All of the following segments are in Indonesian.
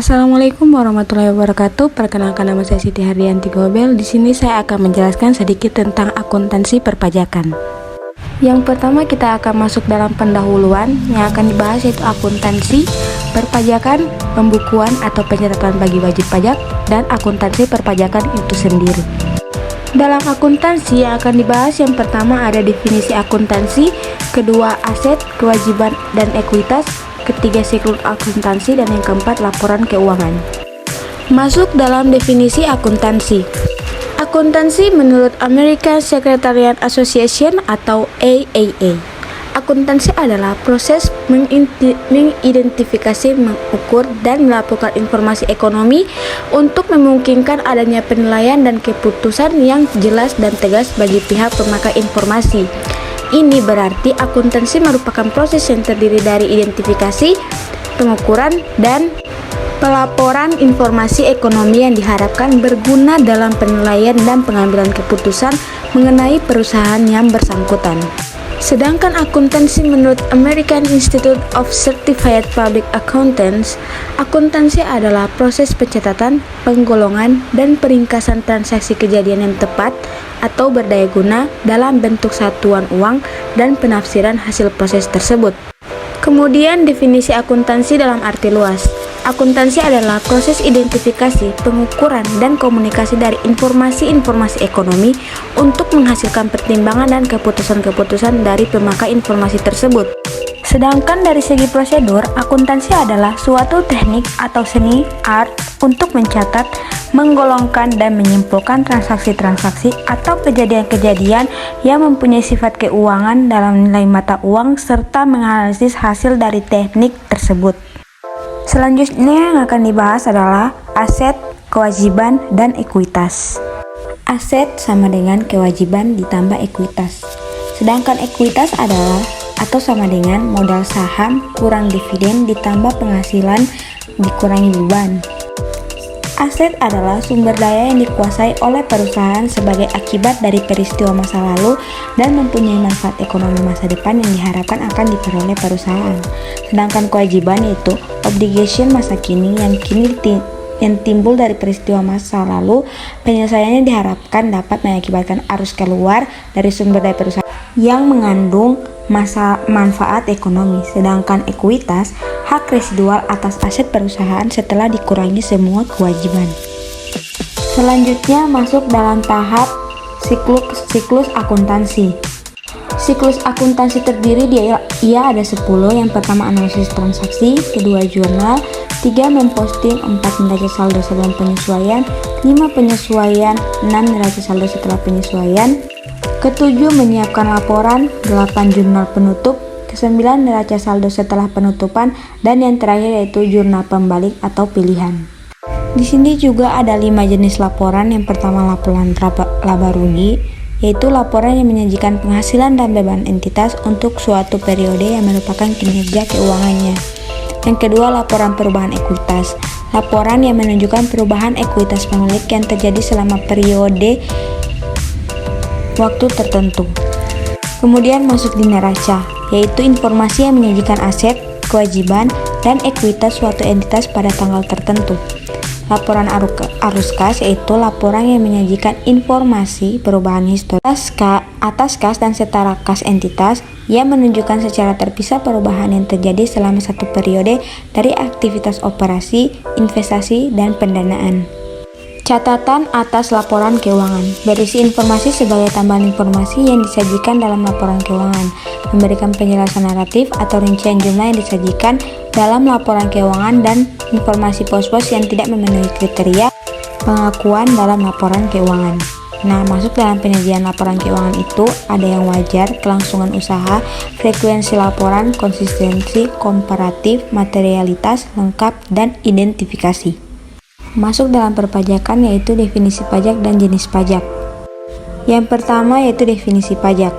Assalamualaikum warahmatullahi wabarakatuh. Perkenalkan, nama saya Siti Hardianti Gobel. Di sini saya akan menjelaskan sedikit tentang akuntansi perpajakan. Yang pertama, kita akan masuk dalam pendahuluan. Yang akan dibahas yaitu akuntansi perpajakan, pembukuan atau pencatatan bagi wajib pajak, dan akuntansi perpajakan itu sendiri. Dalam akuntansi yang akan dibahas, yang pertama ada definisi akuntansi, kedua aset, kewajiban, dan ekuitas, ketiga siklus akuntansi, dan yang keempat laporan keuangan. Masuk dalam definisi akuntansi. Akuntansi menurut American Secretariat Association atau AAA. Akuntansi adalah proses mengidentifikasi, mengukur, dan melaporkan informasi ekonomi untuk memungkinkan adanya penilaian dan keputusan yang jelas dan tegas bagi pihak pemakai informasi. Ini berarti akuntansi merupakan proses yang terdiri dari identifikasi, pengukuran, dan pelaporan informasi ekonomi yang diharapkan berguna dalam penilaian dan pengambilan keputusan mengenai perusahaan yang bersangkutan. Sedangkan akuntansi menurut American Institute of Certified Public Accountants, akuntansi adalah proses pencatatan, penggolongan, dan peringkasan transaksi kejadian yang tepat atau berdaya guna dalam bentuk satuan uang dan penafsiran hasil proses tersebut. Kemudian definisi akuntansi dalam arti luas. Akuntansi adalah proses identifikasi, pengukuran, dan komunikasi dari informasi-informasi ekonomi untuk menghasilkan pertimbangan dan keputusan-keputusan dari pemakai informasi tersebut. Sedangkan dari segi prosedur, akuntansi adalah suatu teknik atau seni art untuk mencatat, menggolongkan, dan menyimpulkan transaksi-transaksi atau kejadian-kejadian yang mempunyai sifat keuangan dalam nilai mata uang serta menganalisis hasil dari teknik tersebut. Selanjutnya yang akan dibahas adalah aset, kewajiban, dan ekuitas. Aset sama dengan kewajiban ditambah ekuitas. Sedangkan ekuitas adalah atau sama dengan modal saham kurang dividen ditambah penghasilan dikurangi beban. Aset adalah sumber daya yang dikuasai oleh perusahaan sebagai akibat dari peristiwa masa lalu dan mempunyai manfaat ekonomi masa depan yang diharapkan akan diperoleh perusahaan. Sedangkan kewajiban yaitu obligation masa kini yang timbul dari peristiwa masa lalu, penyelesaiannya diharapkan dapat mengakibatkan arus keluar dari sumber daya perusahaan yang mengandung manfaat ekonomi. Sedangkan ekuitas hak residual atas aset perusahaan setelah dikurangi semua kewajiban. Selanjutnya masuk dalam tahap siklus akuntansi. Siklus akuntansi terdiri ia ada 10. Yang pertama analisis transaksi, kedua jurnal, 3 memposting, 4 neraca saldo sebelum penyesuaian, 5 penyesuaian, 6 neraca saldo setelah penyesuaian, ke-7 menyiapkan laporan, 8 jurnal penutup, ke-9 neraca saldo setelah penutupan, dan yang terakhir yaitu jurnal pembalik atau pilihan. Di sini juga ada 5 jenis laporan. Yang pertama laporan laba rugi, yaitu laporan yang menyajikan penghasilan dan beban entitas untuk suatu periode yang merupakan kinerja keuangannya. Yang kedua laporan perubahan ekuitas, laporan yang menunjukkan perubahan ekuitas pemilik yang terjadi selama periode waktu tertentu. Kemudian masuk di neraca, yaitu informasi yang menyajikan aset, kewajiban, dan ekuitas suatu entitas pada tanggal tertentu. Laporan arus kas, yaitu laporan yang menyajikan informasi perubahan historis atas kas dan setara kas entitas yang menunjukkan secara terpisah perubahan yang terjadi selama satu periode dari aktivitas operasi, investasi, dan pendanaan. Catatan atas laporan keuangan berisi informasi sebagai tambahan informasi yang disajikan dalam laporan keuangan, memberikan penjelasan naratif atau rincian jumlah yang disajikan dalam laporan keuangan dan informasi pos-pos yang tidak memenuhi kriteria pengakuan dalam laporan keuangan. Nah, masuk dalam penyajian laporan keuangan itu ada yang wajar, kelangsungan usaha, frekuensi laporan, konsistensi, komparatif, materialitas, lengkap, dan identifikasi. Masuk dalam perpajakan yaitu definisi pajak dan jenis pajak. Yang pertama yaitu definisi pajak.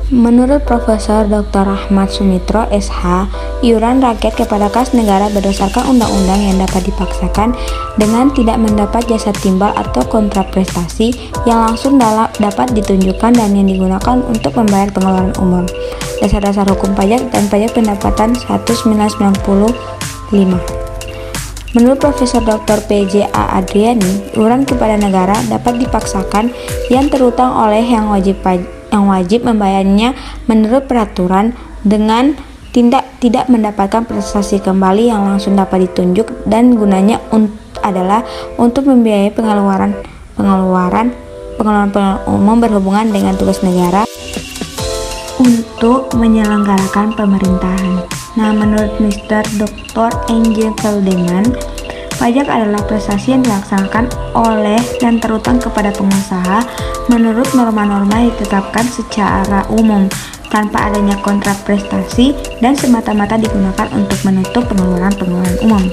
Menurut Profesor Dr. Ahmad Sumitro, SH, iuran rakyat kepada kas negara berdasarkan undang-undang yang dapat dipaksakan dengan tidak mendapat jasa timbal atau kontraprestasi yang langsung dapat ditunjukkan dan yang digunakan untuk membayar pengeluaran umum. Dasar-dasar hukum pajak dan pajak pendapatan 1995. Menurut Profesor Dr. P.J.A. Adriani, iuran kepada negara dapat dipaksakan yang terutang oleh yang wajib membayarnya menurut peraturan dengan tidak mendapatkan prestasi kembali yang langsung dapat ditunjuk, dan gunanya adalah untuk membiayai pengeluaran umum berhubungan dengan tugas negara untuk menyelenggarakan pemerintahan. Nah, menurut Mr. Dr. Angel Keldeman, pajak adalah prestasi yang dilaksanakan oleh dan terutang kepada pengusaha menurut norma-norma yang ditetapkan secara umum tanpa adanya kontrak prestasi dan semata-mata digunakan untuk menutup pengeluaran umum.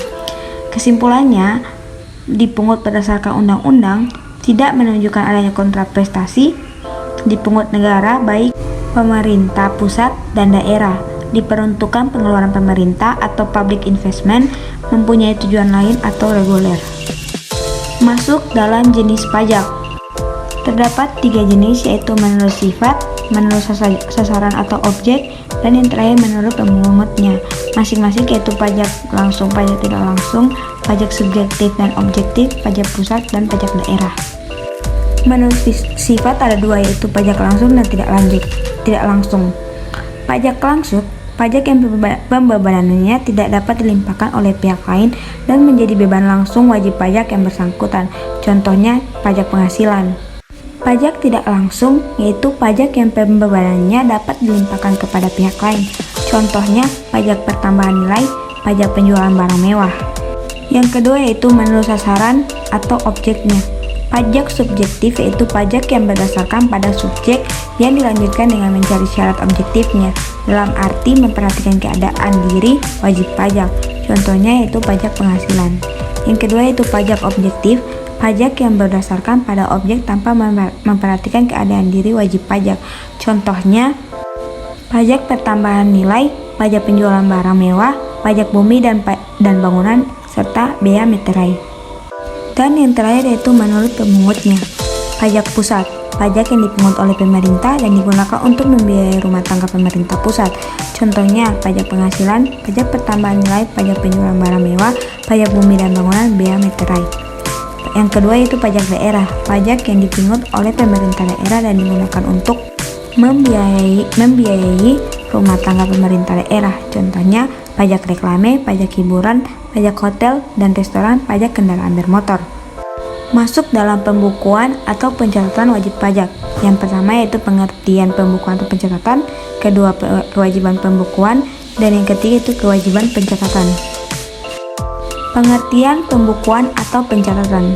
Kesimpulannya, dipungut berdasarkan undang-undang tidak menunjukkan adanya kontrak prestasi. Dipungut negara baik pemerintah pusat dan daerah, diperuntukkan pengeluaran pemerintah atau public investment, mempunyai tujuan lain atau reguler. Masuk dalam jenis pajak. Terdapat 3 jenis, yaitu menurut sifat, menurut sasaran atau objek, dan yang terakhir menurut pemungutnya masing-masing, yaitu pajak langsung, pajak tidak langsung, pajak subjektif dan objektif, pajak pusat, dan pajak daerah. Menurut sifat ada 2, yaitu pajak langsung dan tidak langsung. Pajak langsung, pajak yang pembebanannya tidak dapat dilimpahkan oleh pihak lain dan menjadi beban langsung wajib pajak yang bersangkutan. Contohnya pajak penghasilan. Pajak tidak langsung yaitu pajak yang pembebanannya dapat dilimpahkan kepada pihak lain. Contohnya pajak pertambahan nilai, pajak penjualan barang mewah. Yang kedua yaitu menurut sasaran atau objeknya. Pajak subjektif yaitu pajak yang berdasarkan pada subjek yang dilanjutkan dengan mencari syarat objektifnya, dalam arti memperhatikan keadaan diri wajib pajak. Contohnya yaitu pajak penghasilan. Yang kedua yaitu pajak objektif, pajak yang berdasarkan pada objek tanpa memperhatikan keadaan diri wajib pajak. Contohnya pajak pertambahan nilai, pajak penjualan barang mewah, pajak bumi dan bangunan, serta bea meterai. Dan yang terakhir yaitu menurut pemungutnya. Pajak pusat, pajak yang dipungut oleh pemerintah dan digunakan untuk membiayai rumah tangga pemerintah pusat. Contohnya pajak penghasilan, pajak pertambahan nilai, pajak penjualan barang mewah, pajak bumi dan bangunan, bea meterai. Yang kedua yaitu pajak daerah, pajak yang dipungut oleh pemerintah daerah dan digunakan untuk membiayai rumah tangga pemerintah daerah. Contohnya pajak reklame, pajak hiburan, pajak hotel dan restoran, pajak kendaraan bermotor. Masuk dalam pembukuan atau pencatatan wajib pajak. Yang pertama yaitu pengertian pembukuan atau pencatatan, kedua kewajiban pembukuan, dan yang ketiga itu kewajiban pencatatan. Pengertian pembukuan atau pencatatan.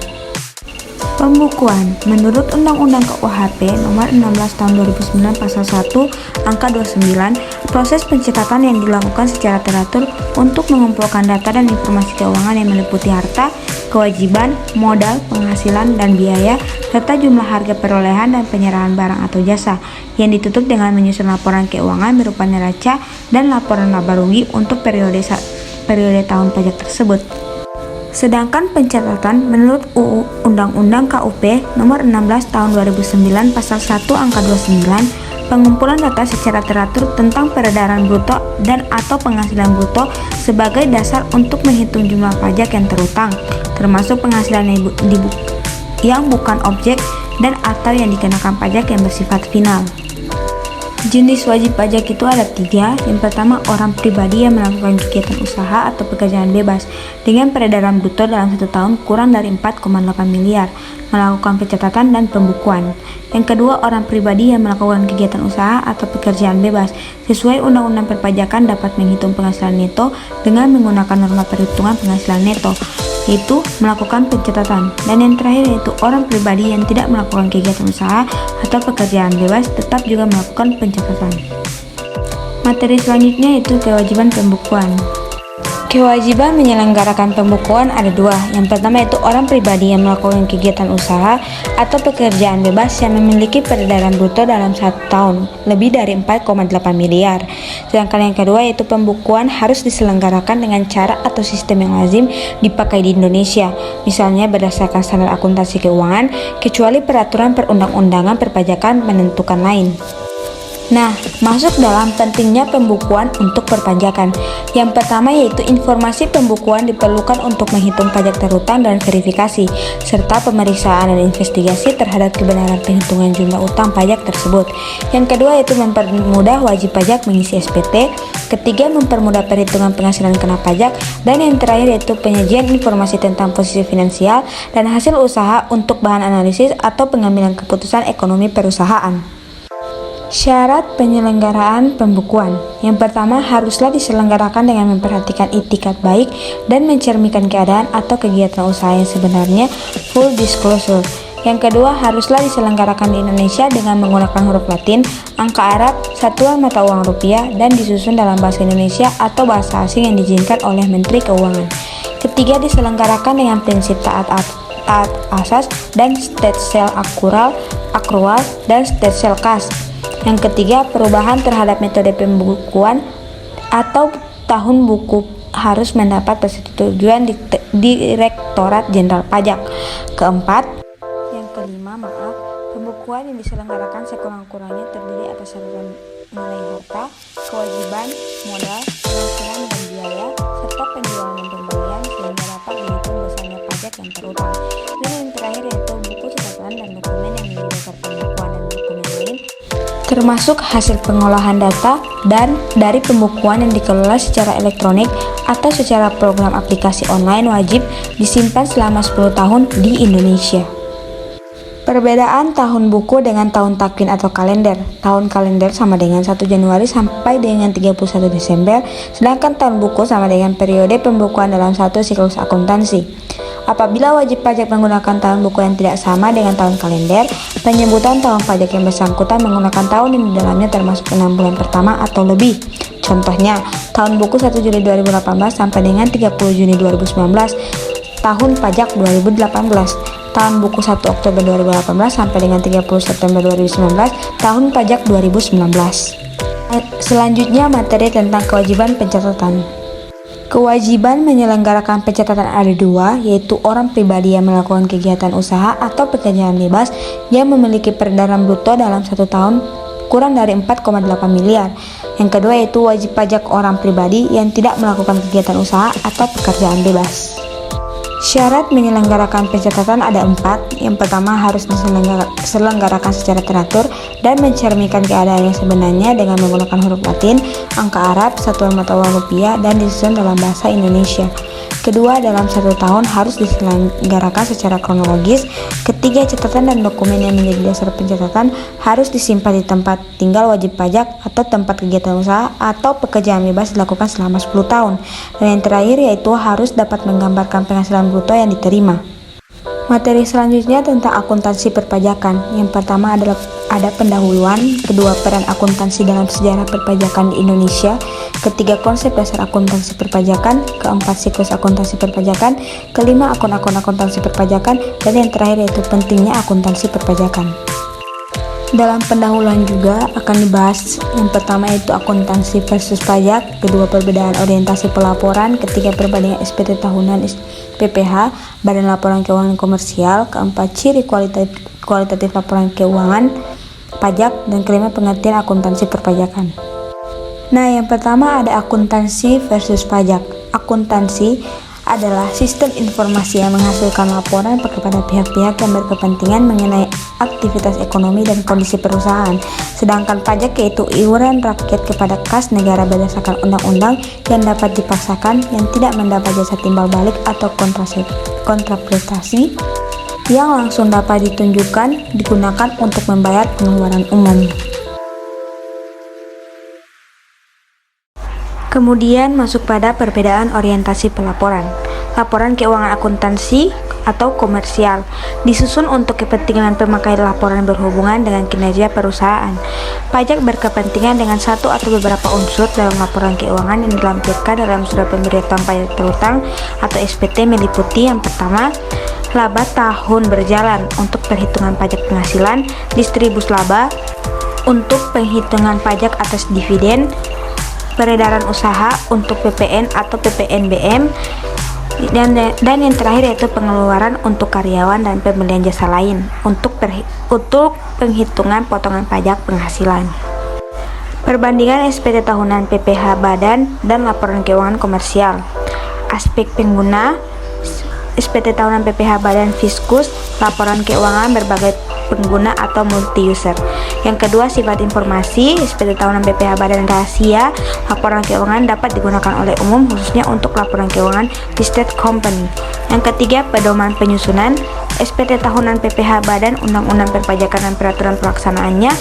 Pembukuan menurut Undang-Undang KUHP Nomor 16 Tahun 2009 Pasal 1 Angka 29, proses pencatatan yang dilakukan secara teratur untuk mengumpulkan data dan informasi keuangan yang meliputi harta, kewajiban, modal, penghasilan, dan biaya, serta jumlah harga perolehan dan penyerahan barang atau jasa, yang ditutup dengan menyusun laporan keuangan berupa neraca dan laporan laba rugi untuk periode tahun pajak tersebut. Sedangkan pencatatan menurut UU Undang-Undang KUP Nomor 16 Tahun 2009 Pasal 1 Angka 29, pengumpulan data secara teratur tentang peredaran bruto dan atau penghasilan bruto sebagai dasar untuk menghitung jumlah pajak yang terutang, termasuk penghasilan yang bukan objek dan atau yang dikenakan pajak yang bersifat final. Jenis wajib pajak itu ada 3. Yang pertama, orang pribadi yang melakukan kegiatan usaha atau pekerjaan bebas dengan peredaran bruto dalam 1 tahun kurang dari 4,8 miliar, melakukan pencatatan dan pembukuan. Yang kedua, orang pribadi yang melakukan kegiatan usaha atau pekerjaan bebas sesuai Undang-Undang Perpajakan dapat menghitung penghasilan neto dengan menggunakan norma perhitungan penghasilan neto, yaitu melakukan pencatatan. Dan yang terakhir yaitu orang pribadi yang tidak melakukan kegiatan usaha atau pekerjaan bebas tetap juga melakukan pencatatan. Materi selanjutnya yaitu kewajiban pembukuan. Kewajiban menyelenggarakan pembukuan ada 2. Yang pertama yaitu orang pribadi yang melakukan kegiatan usaha atau pekerjaan bebas yang memiliki peredaran bruto dalam 1 tahun lebih dari 4,8 miliar. Sedangkan yang kedua yaitu pembukuan harus diselenggarakan dengan cara atau sistem yang lazim dipakai di Indonesia, misalnya berdasarkan standar akuntansi keuangan, kecuali peraturan perundang-undangan perpajakan menentukan lain. Nah, masuk dalam pentingnya pembukuan untuk perpajakan. Yang pertama yaitu informasi pembukuan diperlukan untuk menghitung pajak terutang dan verifikasi, serta pemeriksaan dan investigasi terhadap kebenaran penghitungan jumlah utang pajak tersebut. Yang kedua yaitu mempermudah wajib pajak mengisi SPT. Ketiga, mempermudah perhitungan penghasilan kena pajak. Dan yang terakhir yaitu penyajian informasi tentang posisi finansial dan hasil usaha untuk bahan analisis atau pengambilan keputusan ekonomi perusahaan. Syarat penyelenggaraan pembukuan. Yang pertama, haruslah diselenggarakan dengan memperhatikan itikat baik dan mencerminkan keadaan atau kegiatan usaha yang sebenarnya, full disclosure. Yang kedua, haruslah diselenggarakan di Indonesia dengan menggunakan huruf Latin, angka Arab, satuan mata uang rupiah, dan disusun dalam bahasa Indonesia atau bahasa asing yang diizinkan oleh Menteri Keuangan. Ketiga, diselenggarakan dengan prinsip taat asas dan state sale accrual dan state sale cash. Yang ketiga, perubahan terhadap metode pembukuan atau tahun buku harus mendapat persetujuan di Direktorat Jenderal Pajak. Pembukuan yang diselenggarakan sekurang-kurangnya terdiri atas catatan nilai harta, kewajiban, modal, penghasilan dan biaya, serta penjualan dan pembelian sehingga dapat dihitung besarnya pajak yang terutang. Dan yang terakhir yaitu buku catatan dan dokumen yang menjadi dasar pembukuan dan dokumen lain, termasuk hasil pengolahan data dan dari pembukuan yang dikelola secara elektronik atau secara program aplikasi online wajib disimpan selama 10 tahun di Indonesia. Perbedaan tahun buku dengan tahun takwin atau kalender. Tahun kalender sama dengan 1 Januari sampai dengan 31 Desember, sedangkan tahun buku sama dengan periode pembukuan dalam satu siklus akuntansi. Apabila wajib pajak menggunakan tahun buku yang tidak sama dengan tahun kalender, penyebutan tahun pajak yang bersangkutan menggunakan tahun yang di dalamnya termasuk 6 bulan pertama atau lebih. Contohnya, tahun buku 1 Juli 2018 sampai dengan 30 Juni 2019, tahun pajak 2018. Tahun buku 1 Oktober 2018 sampai dengan 30 September 2019, tahun pajak 2019. Selanjutnya materi tentang kewajiban pencatatan. Kewajiban menyelenggarakan pencatatan ada dua, yaitu orang pribadi yang melakukan kegiatan usaha atau pekerjaan bebas yang memiliki peredaran bruto dalam 1 tahun kurang dari 4,8 miliar. Yang kedua yaitu wajib pajak orang pribadi yang tidak melakukan kegiatan usaha atau pekerjaan bebas. Syarat menyelenggarakan pencatatan ada 4. Yang pertama, harus diselenggarakan secara teratur dan mencerminkan keadaan yang sebenarnya dengan menggunakan huruf Latin, angka Arab, satuan mata uang rupiah, dan disusun dalam bahasa Indonesia. Kedua, dalam 1 tahun harus diselenggarakan secara kronologis. Ketiga, catatan dan dokumen yang menjadi dasar pencatatan harus disimpan di tempat tinggal wajib pajak atau tempat kegiatan usaha atau pekerjaan bebas dilakukan selama 10 tahun. Dan yang terakhir yaitu harus dapat menggambarkan penghasilan bruto yang diterima. Materi selanjutnya tentang akuntansi perpajakan. Yang pertama adalah ada pendahuluan, kedua peran akuntansi dalam sejarah perpajakan di Indonesia, ketiga konsep dasar akuntansi perpajakan, keempat siklus akuntansi perpajakan, kelima akun-akun akuntansi perpajakan, dan yang terakhir yaitu pentingnya akuntansi perpajakan. Dalam pendahuluan juga akan dibahas yang pertama yaitu akuntansi versus pajak, kedua perbedaan orientasi pelaporan, ketiga perbandingan SPT tahunan PPH, Badan Laporan Keuangan Komersial, keempat ciri kualitatif laporan keuangan pajak, dan kelima pengertian akuntansi perpajakan. Nah, yang pertama ada akuntansi versus pajak. Akuntansi adalah sistem informasi yang menghasilkan laporan kepada pihak-pihak yang berkepentingan mengenai aktivitas ekonomi dan kondisi perusahaan. Sedangkan pajak yaitu iuran rakyat kepada kas negara berdasarkan undang-undang yang dapat dipaksakan, yang tidak mendapat jasa timbal balik atau kontraprestasi, yang langsung dapat digunakan untuk membayar pengeluaran umum. Kemudian masuk pada perbedaan orientasi pelaporan. Laporan keuangan akuntansi atau komersial disusun untuk kepentingan pemakai laporan berhubungan dengan kinerja perusahaan. Pajak berkepentingan dengan satu atau beberapa unsur dalam laporan keuangan yang dilampirkan dalam surat pemberitahuan pajak terutang atau SPT meliputi yang pertama, laba tahun berjalan untuk perhitungan pajak penghasilan, distribusi laba untuk penghitungan pajak atas dividen, peredaran usaha untuk PPN atau PPNBM, dan yang terakhir yaitu pengeluaran untuk karyawan dan pembelian jasa lain untuk penghitungan potongan pajak penghasilan. Perbandingan SPT tahunan PPh Badan dan laporan keuangan komersial. Aspek pengguna SPT tahunan PPh Badan Fiskus, laporan keuangan berbagai pengguna atau multi-user. Yang kedua, sifat informasi SPT tahunan PPh Badan rahasia, laporan keuangan dapat digunakan oleh umum khususnya untuk laporan keuangan listed company. Yang ketiga, pedoman penyusunan SPT tahunan PPh Badan, undang-undang perpajakan dan peraturan pelaksanaannya,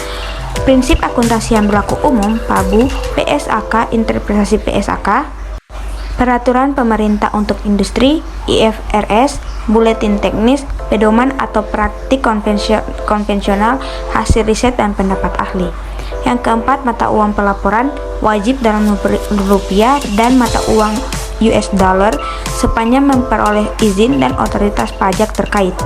prinsip akuntansi yang berlaku umum, PABU, PSAK, interpretasi PSAK, peraturan pemerintah untuk industri, IFRS, buletin teknis, pedoman atau praktik konvensional, hasil riset dan pendapat ahli. Yang keempat, mata uang pelaporan wajib dalam rupiah dan mata uang US dollar sepanjang memperoleh izin dan otoritas pajak terkait.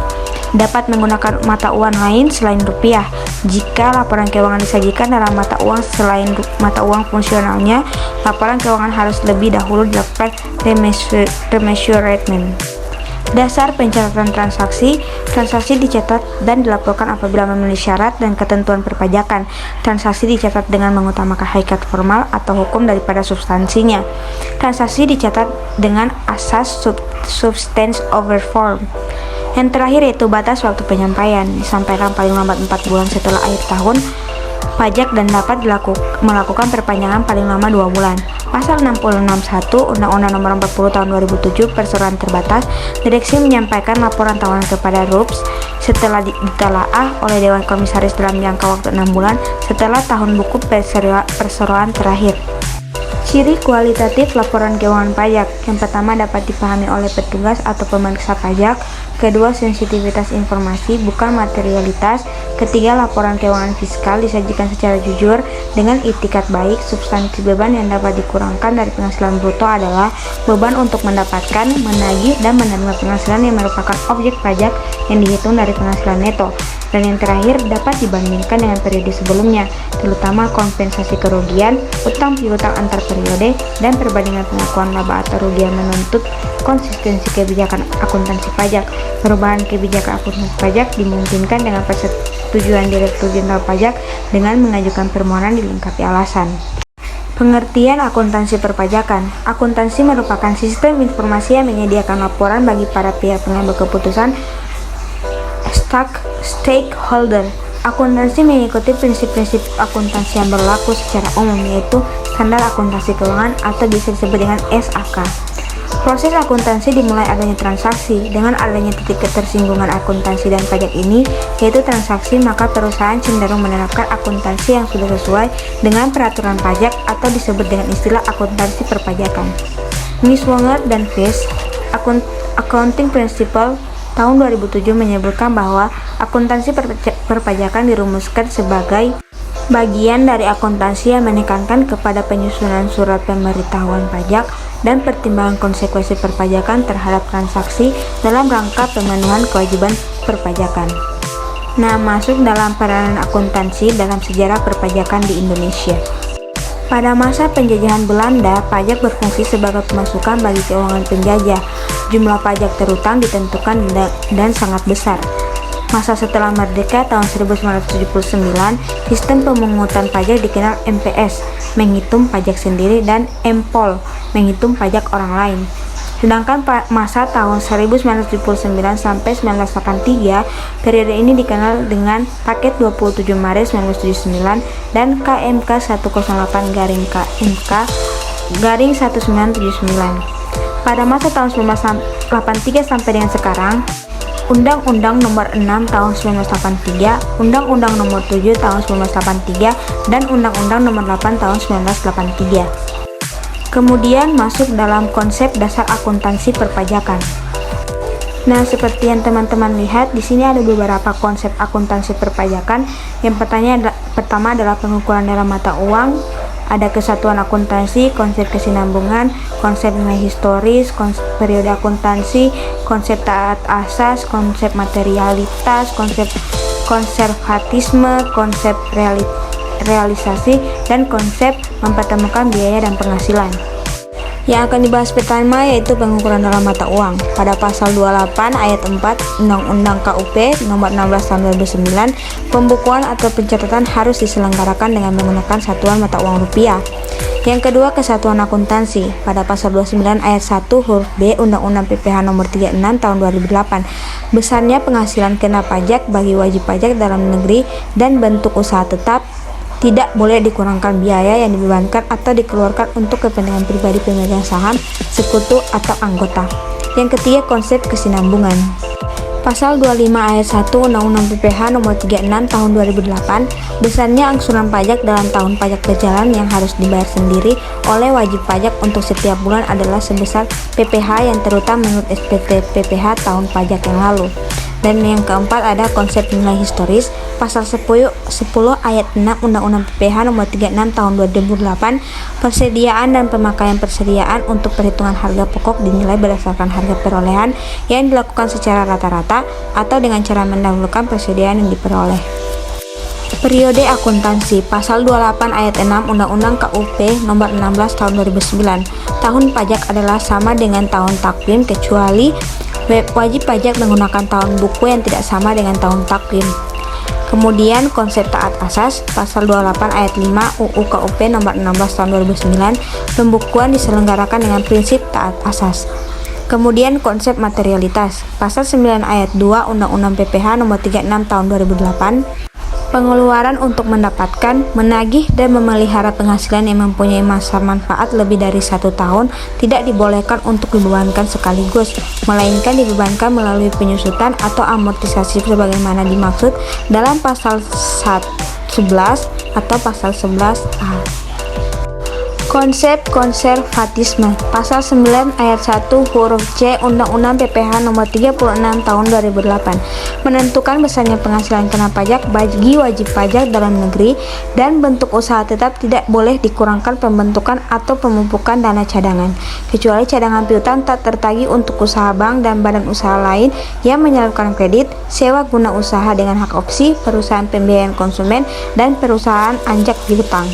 Dapat menggunakan mata uang lain selain rupiah. Jika laporan keuangan disajikan dalam mata uang selain mata uang fungsionalnya, laporan keuangan harus lebih dahulu dilakukan remeasurement. Dasar pencatatan transaksi. Transaksi dicatat dan dilaporkan apabila memenuhi syarat dan ketentuan perpajakan. Transaksi dicatat dengan mengutamakan hakikat formal atau hukum daripada substansinya. Transaksi dicatat dengan asas substance over form. Yang terakhir yaitu batas waktu penyampaian, disampaikan paling lambat 4 bulan setelah akhir tahun pajak dan dapat melakukan perpanjangan paling lama 2 bulan. Pasal 66.1 Undang-Undang Nomor 40 Tahun 2007 Perseroan terbatas, direksi menyampaikan laporan tahunan kepada RUPS setelah ditelaah oleh Dewan Komisaris dalam jangka waktu 6 bulan setelah tahun buku perseroan terakhir. Ciri kualitatif laporan keuangan pajak. Yang pertama, dapat dipahami oleh petugas atau pemeriksa pajak. Kedua, sensitivitas informasi bukan materialitas. Ketiga, laporan keuangan fiskal disajikan secara jujur dengan itikat baik. Substansi beban yang dapat dikurangkan dari penghasilan bruto adalah beban untuk mendapatkan, menagih, dan menerima penghasilan yang merupakan objek pajak yang dihitung dari penghasilan neto. Dan yang terakhir, dapat dibandingkan dengan periode sebelumnya, terutama kompensasi kerugian, utang piutang antar periode, dan perbandingan pengakuan laba atau rugi yang menuntut konsistensi kebijakan akuntansi pajak. Perubahan kebijakan akuntansi pajak dimungkinkan dengan persetujuan Direktur Jenderal Pajak dengan mengajukan permohonan dilengkapi alasan. Pengertian akuntansi perpajakan. Akuntansi merupakan sistem informasi yang menyediakan laporan bagi para pihak pengambil keputusan stakeholder. Akuntansi mengikuti prinsip-prinsip akuntansi yang berlaku secara umum, yaitu standar akuntansi keuangan atau bisa disebut dengan SAK. Proses akuntansi dimulai adanya transaksi. Dengan adanya titik ketersinggungan akuntansi dan pajak ini, yaitu transaksi, maka perusahaan cenderung menerapkan akuntansi yang sudah sesuai dengan peraturan pajak atau disebut dengan istilah akuntansi perpajakan. Miss Wonger dan Fish, Accounting Principle tahun 2007 menyebutkan bahwa akuntansi perpajakan dirumuskan sebagai bagian dari akuntansi yang menekankan kepada penyusunan surat pemberitahuan pajak dan pertimbangan konsekuensi perpajakan terhadap transaksi dalam rangka pemenuhan kewajiban perpajakan. Nah, masuk dalam peranan akuntansi dalam sejarah perpajakan di Indonesia. Pada masa penjajahan Belanda, pajak berfungsi sebagai pemasukan bagi keuangan penjajah. Jumlah pajak terutang ditentukan dan sangat besar. Masa setelah merdeka tahun 1979, sistem pemungutan pajak dikenal MPS, menghitung pajak sendiri, dan MPOL, menghitung pajak orang lain. Sedangkan masa tahun 1979 sampai 1983, periode ini dikenal dengan Paket 27 Maret 1979 dan KMK 108-KMK-1979. Pada masa tahun 1983 sampai dengan sekarang, Undang-Undang Nomor 6 Tahun 1983, Undang-Undang Nomor 7 Tahun 1983, dan Undang-Undang Nomor 8 Tahun 1983. Kemudian masuk dalam konsep dasar akuntansi perpajakan. Nah, seperti yang teman-teman lihat, di sini ada beberapa konsep akuntansi perpajakan. Yang pertama adalah pengukuran dalam mata uang, ada kesatuan akuntansi, konsep kesinambungan, konsep nilai historis, konsep periode akuntansi, konsep taat asas, konsep materialitas, konsep konservatisme, konsep realisasi, dan konsep mempertemukan biaya dan penghasilan. Yang akan dibahas pertama yaitu pengukuran dalam mata uang. Pada pasal 28 ayat 4 Undang-Undang KUP nomor 16 tahun 2009, pembukuan atau pencatatan harus diselenggarakan dengan menggunakan satuan mata uang rupiah. Yang kedua, kesatuan akuntansi. Pada pasal 29 ayat 1 huruf B Undang-Undang PPH nomor 36 tahun 2008, besarnya penghasilan kena pajak bagi wajib pajak dalam negeri dan bentuk usaha tetap tidak boleh dikurangkan biaya yang dibebankan atau dikeluarkan untuk kepentingan pribadi pemegang saham, sekutu, atau anggota. Yang ketiga, konsep kesinambungan. Pasal 25 ayat 1 Undang-Undang PPH nomor 36 tahun 2008, besarnya angsuran pajak dalam tahun pajak berjalan yang harus dibayar sendiri oleh wajib pajak untuk setiap bulan adalah sebesar PPH yang terutama menurut SPT PPH tahun pajak yang lalu. Dan yang keempat ada konsep nilai historis. Pasal 10 ayat 6 Undang-Undang PPH nomor 36 tahun 2008, persediaan dan pemakaian persediaan untuk perhitungan harga pokok dinilai berdasarkan harga perolehan yang dilakukan secara rata-rata atau dengan cara mendahulukan persediaan yang diperoleh. Periode akuntansi. Pasal 28 ayat 6 Undang-Undang KUP nomor 16 tahun 2009, tahun pajak adalah sama dengan tahun takvim kecuali wajib pajak menggunakan tahun buku yang tidak sama dengan tahun takvim. Kemudian konsep taat asas. Pasal 28 ayat 5 UU KUP nomor 16 tahun 2009, pembukuan diselenggarakan dengan prinsip taat asas. Kemudian konsep materialitas. Pasal 9 ayat 2 Undang-Undang PPH nomor 36 tahun 2008, pengeluaran untuk mendapatkan, menagih, dan memelihara penghasilan yang mempunyai masa manfaat lebih dari 1 tahun tidak dibolehkan untuk dibebankan sekaligus, melainkan dibebankan melalui penyusutan atau amortisasi sebagaimana dimaksud dalam pasal 11 atau pasal 11A. Konsep konservatisme. Pasal 9 ayat 1 huruf C Undang-Undang PPH nomor 36 tahun 2008 menentukan besarnya penghasilan kena pajak bagi wajib pajak dalam negeri dan bentuk usaha tetap tidak boleh dikurangkan pembentukan atau pemupukan dana cadangan, kecuali cadangan piutang tak tertagih untuk usaha bank dan badan usaha lain yang menyalurkan kredit, sewa guna usaha dengan hak opsi, perusahaan pembiayaan konsumen, dan perusahaan anjak piutang.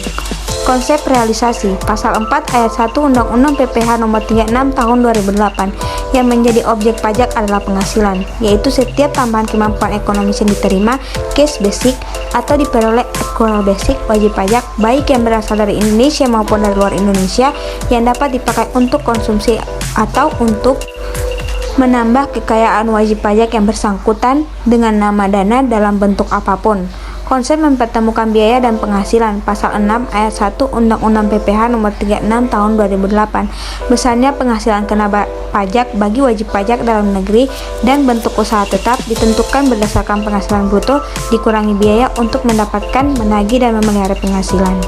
Konsep realisasi. Pasal 4 ayat 1 Undang-Undang PPH nomor 36 tahun 2008 yang menjadi objek pajak adalah penghasilan, yaitu setiap tambahan kemampuan ekonomis yang diterima cash basic atau diperoleh actual basic wajib pajak baik yang berasal dari Indonesia maupun dari luar Indonesia yang dapat dipakai untuk konsumsi atau untuk menambah kekayaan wajib pajak yang bersangkutan dengan nama dana dalam bentuk apapun. Konsep mempertemukan biaya dan penghasilan. Pasal 6 ayat 1 Undang-Undang PPH nomor 36 tahun 2008, besarnya penghasilan kena pajak bagi wajib pajak dalam negeri dan bentuk usaha tetap ditentukan berdasarkan penghasilan bruto dikurangi biaya untuk mendapatkan, menagih, dan memelihara penghasilan.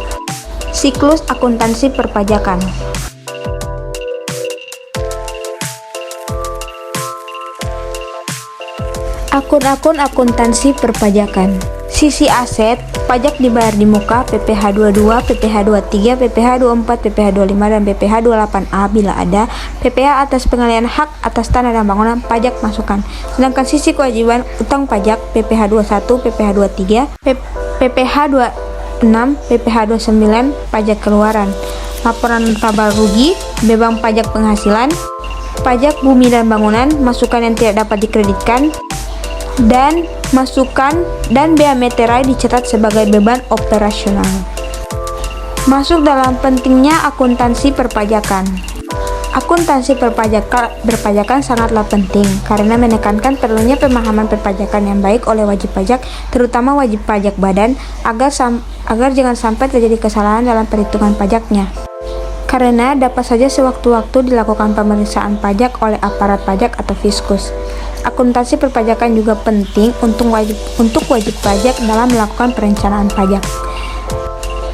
Siklus akuntansi perpajakan. Akun-akun akuntansi perpajakan. Sisi aset, pajak dibayar di muka, PPH 22, PPH 23, PPH 24, PPH 25, dan PPH 28A bila ada, PPH atas pengalihan hak atas tanah dan bangunan, pajak masukan. Sedangkan sisi kewajiban utang pajak, PPH 21, PPH 23, PPH 26, PPH 29, pajak keluaran, laporan tabal rugi, beban pajak penghasilan, pajak bumi dan bangunan, masukan yang tidak dapat dikreditkan, dan masukan dan bea meterai dicatat sebagai beban operasional. Masuk dalam pentingnya akuntansi perpajakan. Akuntansi perpajakan sangatlah penting karena menekankan perlunya pemahaman perpajakan yang baik oleh wajib pajak, terutama wajib pajak badan, agar jangan sampai terjadi kesalahan dalam perhitungan pajaknya. Karena dapat saja sewaktu-waktu dilakukan pemeriksaan pajak oleh aparat pajak atau fiskus. Akuntansi perpajakan juga penting untuk wajib pajak dalam melakukan perencanaan pajak.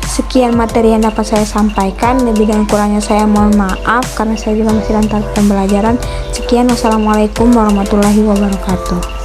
Sekian materi yang dapat saya sampaikan, lebih dan kurangnya saya mohon maaf karena saya juga masih dalam tahap pembelajaran. Sekian, wassalamualaikum warahmatullahi wabarakatuh.